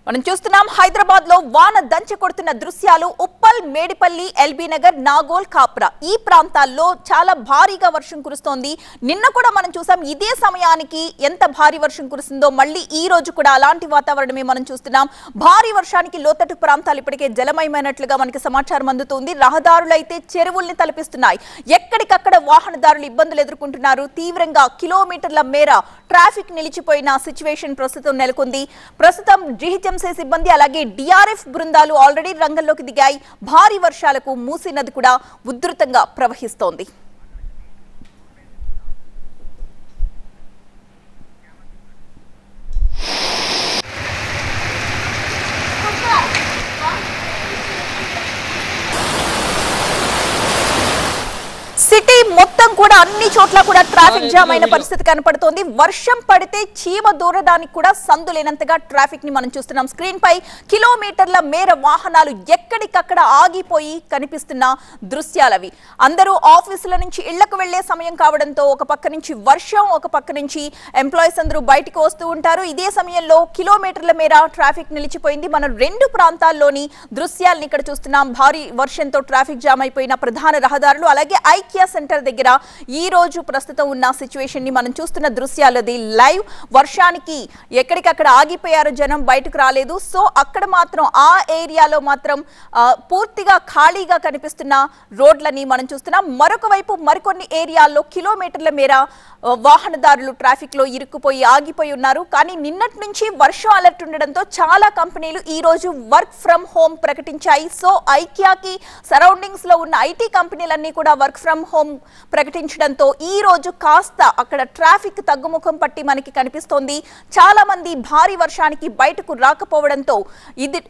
మనం చూస్తున్నాం హైదరాబాద్ లో వాన దంచి కొడుతున్న దృశ్యాలు ఉప్పల్ మేడిపల్లి ఎల్బీ నగర్ నాగోల్ కాప్రా ఈ ప్రాంతాల్లో చాలా భారీగా వర్షం కురుస్తోంది. నిన్న కూడా మనం చూసాం ఇదే సమయానికి ఎంత భారీ వర్షం కురుస్తుందో మళ్ళీ ఈ రోజు కూడా అలాంటి వాతావరణమే మనం చూస్తున్నాం. భారీ వర్షానికి లోతట్టు ప్రాంతాలు ఇప్పటికే జలమయమైనట్లుగా మనకి సమాచారం అందుతుంది. రహదారులు అయితే చెరువుల్ని తలపిస్తున్నాయి. ఎక్కడికక్కడ వాహనదారులు ఇబ్బందులు ఎదుర్కొంటున్నారు. తీవ్రంగా కిలోమీటర్ల మేర ట్రాఫిక్ నిలిచిపోయిన సిచ్యువేషన్ ప్రస్తుతం నెలకొంది. ప్రస్తుతం జీహెచ్ఎంసీ సిబ్బంది అలాగే డిఆర్ఎఫ్ బృందాలు ఆల్రెడీ రంగంలోకి దిగాయి. భారీ వర్షాలకు మూసీ నది కూడా ఉధృతంగా ప్రవహిస్తోంది. సిటీ మొత్తం కూడా అన్ని చోట్ల కూడా ట్రాఫిక్ జామ్ అయిన పరిస్థితి కనపడుతోంది. వర్షం పడితే చీమ దూరడానికి కూడా సందు లేనంతగా ట్రాఫిక్ ని మనం చూస్తున్నాం. స్క్రీన్ పై కిలోమీటర్ల మేర వాహనాలు ఎక్కడికక్కడ ఆగిపోయి కనిపిస్తున్న దృశ్యాలవి. అందరూ ఆఫీసుల నుంచి ఇళ్లకు వెళ్లే సమయం కావడంతో ఒక పక్క నుంచి వర్షం, ఒక పక్క నుంచి ఎంప్లాయీస్ అందరూ బయటకు వస్తూ ఉంటారు. ఇదే సమయంలో కిలోమీటర్ల మేర ట్రాఫిక్ నిలిచిపోయింది. మనం రెండు ప్రాంతాల్లోని దృశ్యాలను ఇక్కడ చూస్తున్నాం. భారీ వర్షంతో ట్రాఫిక్ జామ్ అయిపోయిన ప్రధాన రహదారులు అలాగే ఐక్య సెంటర్ దగ్గర ఈ రోజు ప్రస్తుతం ఉన్న సిచ్యువేషన్ ని మనం చూస్తున్న దృశ్యాలది లైవ్. వర్షానికి ఎక్కడికక్కడ ఆగిపోయారు, జనం బయటకు రాలేదు. సో అక్కడ మాత్రం ఆ ఏరియాలో మాత్రం పూర్తిగా ఖాళీగా కనిపిస్తున్న రోడ్లని మనం చూస్తున్నాం. మరొక వైపు మరికొన్ని ఏరియాల్లో కిలోమీటర్ల మేర వాహనదారులు ట్రాఫిక్ లో ఇరుక్కుపోయి ఆగిపోయి ఉన్నారు. కానీ నిన్నటి నుంచి వర్షం అలర్ట్ ఉండడంతో చాలా కంపెనీలు ఈ రోజు వర్క్ ఫ్రం హోమ్ ప్రకటించాయి. సో ఐక్యాకి సరౌండింగ్స్ లో ఉన్న ఐటీ కంపెనీలన్నీ కూడా వర్క్ ఫ్రం హోమ్ ప్రకటించడంతో ఈ రోజు కాస్త అక్కడ ట్రాఫిక్ తగ్గుముఖం పట్టి మనకి కనిపిస్తోంది. చాలా మంది భారీ వర్షానికి బయటకు రాకపోవడంతో ఇది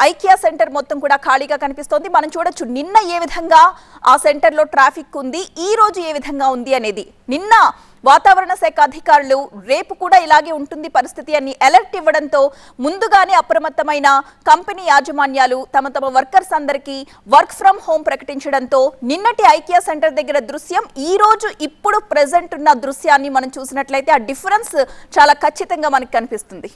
ఐకియా సెంటర్ మొత్తం కూడా ఖాళీగా కనిపిస్తోంది. మనం చూడొచ్చు నిన్న ఏ విధంగా ఆ సెంటర్ లో ట్రాఫిక్ ఉంది, ఈ రోజు ఏ విధంగా ఉంది అనేది. నిన్న వాతావరణ శాఖ అధికారులు రేపు కూడా ఇలాగే ఉంటుంది పరిస్థితి అని అలర్ట్ ఇవ్వడంతో ముందుగానే అప్రమత్తమైన కంపెనీ యాజమాన్యాలు తమ తమ వర్కర్స్ అందరికీ వర్క్ ఫ్రం హోమ్ ప్రకటించడంతో నిన్నటి ఐకియా సెంటర్ దగ్గర దృశ్యం ఈ రోజు ఇప్పుడు ప్రెజెంట్ ఉన్న దృశ్యాన్ని మనం చూసినట్లయితే ఆ డిఫరెన్స్ చాలా ఖచ్చితంగా మనకు కనిపిస్తుంది.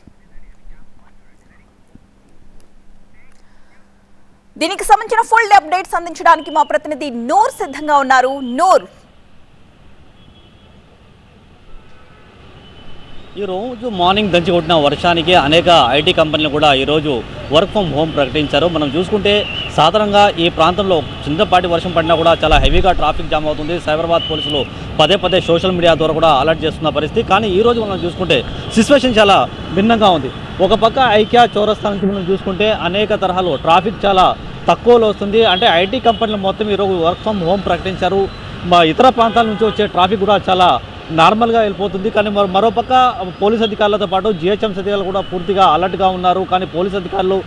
దీనికి సంబంధించిన ఫుల్ అప్డేట్స్ అందించడానికి మా ప్రతినిధి నూర్ సిద్ధంగా ఉన్నారు. నూర్, ఈ రోజు మార్నింగ్ దంచి కొట్టిన వర్షానికి అనేక ఐటీ కంపెనీలు కూడా ఈరోజు వర్క్ ఫ్రమ్ హోమ్ ప్రకటించారు. మనం చూసుకుంటే సాధారణంగా ఈ ప్రాంతంలో చిన్నపాటి వర్షం పడినా కూడా చాలా హెవీగా ట్రాఫిక్ జామ్ అవుతుంది. సైబరాబాద్ పోలీసులు పదే పదే సోషల్ మీడియా ద్వారా కూడా అలర్ట్ చేస్తున్న పరిస్థితి. కానీ ఈ రోజు మనం చూసుకుంటే సిచ్యువేషన్ చాలా భిన్నంగా ఉంది. ఒక పక్క ఐక్యా చౌరస్తా నుంచి మనం చూసుకుంటే అనేక తరహాలు ట్రాఫిక్ చాలా తక్కువలో వస్తుంది. అంటే ఐటీ కంపెనీలు మొత్తం ఈరోజు వర్క్ ఫ్రమ్ హోమ్ ప్రకటించారు. ఇతర ప్రాంతాల నుంచి వచ్చే ట్రాఫిక్ కూడా చాలా నార్మల్గా వెళ్ళిపోతుంది. కానీ మరోపక్క పోలీస్ అధికారులతో పాటు జిహెచ్ఎంసీ అధికారులు కూడా పూర్తిగా అలర్ట్గా ఉన్నారు. కానీ పోలీస్ అధికారులు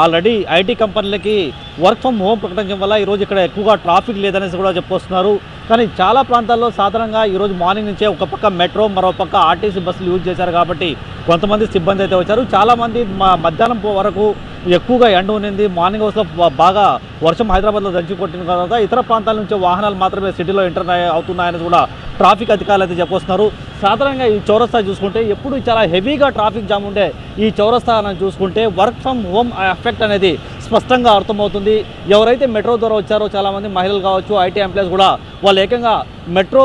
ఆల్రెడీ ఐటీ కంపెనీలకి వర్క్ ఫ్రమ్ హోమ్ ప్రకటించడం వల్ల ఈరోజు ఇక్కడ ఎక్కువగా ట్రాఫిక్ లేదనేసి కూడా చెప్పుకొస్తున్నారు. కానీ చాలా ప్రాంతాల్లో సాధారణంగా ఈరోజు మార్నింగ్ నుంచే ఒక పక్క మెట్రో, మరో పక్క ఆర్టీసీ బస్సులు యూజ్ చేశారు కాబట్టి కొంతమంది సిబ్బంది అయితే వచ్చారు. చాలామంది మధ్యాహ్నం వరకు ఎక్కువగా ఎండ ఉన్నింది. మార్నింగ్ అవర్స్లో బాగా వర్షం హైదరాబాద్లో దంచి కొట్టిన తర్వాత ఇతర ప్రాంతాల నుంచి వాహనాలు మాత్రమే సిటీలో ఎంటర్ అవుతున్నాయని కూడా ట్రాఫిక్ అధికారులు అయితే చెప్పొస్తున్నారు. సాధారణంగా ఈ చౌరస్తా చూసుకుంటే ఎప్పుడు చాలా హెవీగా ట్రాఫిక్ జామ్ ఉండే ఈ చౌరస్తా అని చూసుకుంటే వర్క్ ఫ్రమ్ హోమ్ ఎఫెక్ట్ అనేది స్పష్టంగా అర్థమవుతుంది. ఎవరైతే మెట్రో ద్వారా వచ్చారో చాలామంది మహిళలు కావచ్చు, ఐటీ ఎంప్లాయీస్ కూడా వాళ్ళు ఏకంగా మెట్రో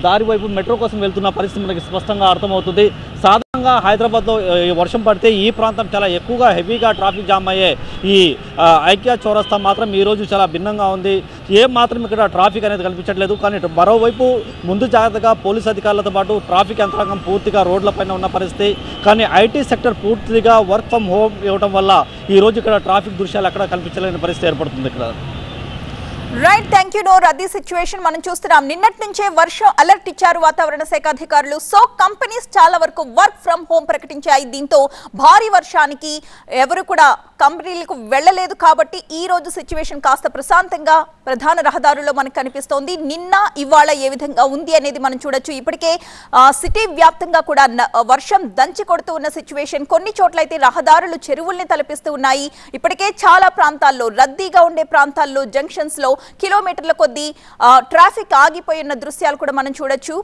దారి వైపు మెట్రో కోసం వెళ్తున్న పరిస్థితి మనకి స్పష్టంగా అర్థమవుతుంది. సాధారణంగా హైదరాబాద్లో వర్షం పడితే ఈ ప్రాంతం చాలా ఎక్కువగా హెవీగా ట్రాఫిక్ జామ్ అయ్యే ఈ ఐక్యా చౌరస్తా మాత్రం ఈరోజు చాలా భిన్నంగా ఉంది. ఏం మాత్రం ఇక్కడ ట్రాఫిక్ అనేది కనిపించట్లేదు. కానీ మరోవైపు ముందు జాగ్రత్తగా పోలీస్ అధికారులతో పాటు ట్రాఫిక్ యంత్రాంగం పూర్తిగా రోడ్లపైన ఉన్న పరిస్థితి. కానీ ఐటీ సెక్టర్ పూర్తిగా వర్క్ ఫ్రమ్ హోమ్ ఇవ్వడం వల్ల ఈరోజు ఇక్కడ ట్రాఫిక్ దృశ్యాలు ఎక్కడ కనిపించలేని పరిస్థితి ఏర్పడుతుంది ఇక్కడ. Right, thank you Noor. అది సిచ్యువేషన్ మనం చూస్తున్నాం. నిన్నటి నుంచే వర్షం అలర్ట్ ఇచ్చారు వాతావరణ శాఖ అధికారులు. సో కంపెనీస్ చాలా వరకు వర్క్ ఫ్రం హోమ్ ప్రకటించాయి. దీంతో భారీ వర్షానికి ఎవరు కూడా కంపెనీలకు వెళ్ళలేదు కాబట్టి ఈ రోజు సిచ్యువేషన్ కాస్త ప్రశాంతంగా ప్రధాన రహదారుల్లో మనకు కనిపిస్తోంది. నిన్న ఇవాళ ఏ విధంగా ఉంది అనేది మనం చూడొచ్చు. ఇప్పటికే సిటీ వ్యాప్తంగా కూడా వర్షం దంచి కొడుతూ ఉన్న సిచ్యువేషన్. కొన్ని చోట్లయితే రహదారులు చెరువుల్ని తలపిస్తూ ఉన్నాయి. ఇప్పటికే చాలా ప్రాంతాల్లో రద్దీగా ఉండే ప్రాంతాల్లో జంక్షన్స్ లో కిలోమీటర్ల కొద్దీ ట్రాఫిక్ ఆగిపోయిన దృశ్యాలు కూడా మనం చూడొచ్చు.